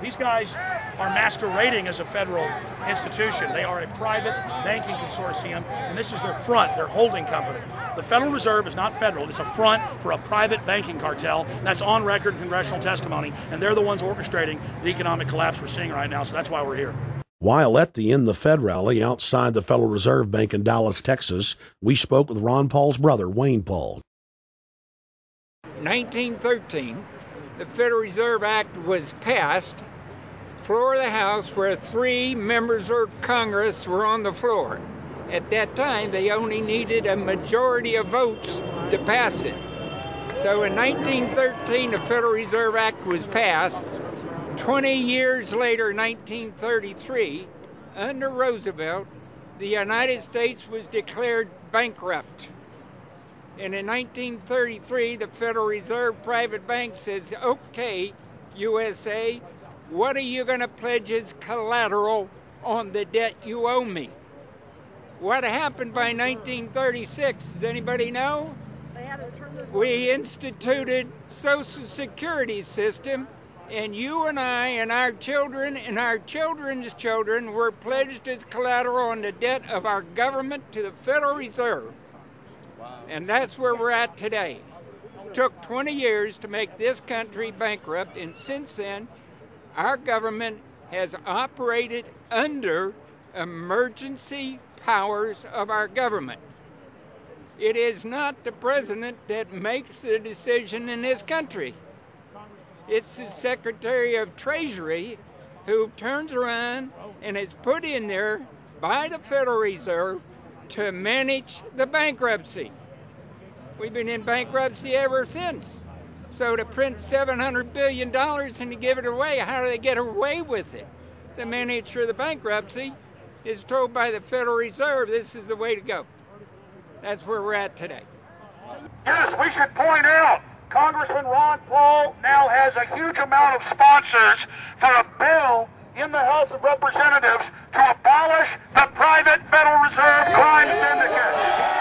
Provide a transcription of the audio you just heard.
These guys are masquerading as a federal institution. They are a private banking consortium, and this is their front, their holding company. The Federal Reserve is not federal. It's a front for a private banking cartel. That's on record in congressional testimony, and they're the ones orchestrating the economic collapse we're seeing right now, so that's why we're here. While at the End the Fed rally outside the Federal Reserve Bank in Dallas, Texas, we spoke with Ron Paul's brother, Wayne Paul. 1913, the Federal Reserve Act was passed, floor of the House, where 3 members of Congress were on the floor. At that time, they only needed a majority of votes to pass it. So in 1913, the Federal Reserve Act was passed. 20 years later, 1933, under Roosevelt, the United States was declared bankrupt. And in 1933, the Federal Reserve private bank says, okay, USA, what are you going to pledge as collateral on the debt you owe me? What happened by 1936? Does anybody know? We instituted Social Security system, and you and I and our children and our children's children were pledged as collateral on the debt of our government to the Federal Reserve. And that's where we're at today. It took 20 years to make this country bankrupt, and since then, our government has operated under emergency powers of our government. It is not the president that makes the decision in this country. It's the Secretary of Treasury who turns around and is put in there by the Federal Reserve to manage the bankruptcy. We've been in bankruptcy ever since. So to print $700 billion and to give it away, how do they get away with it? The manager of the bankruptcy is told by the Federal Reserve this is the way to go. That's where we're at today. Yes, we should point out, Congressman Ron Paul now has a huge amount of sponsors for a bill in the House of Representatives to abolish the private Federal Reserve crime syndicate.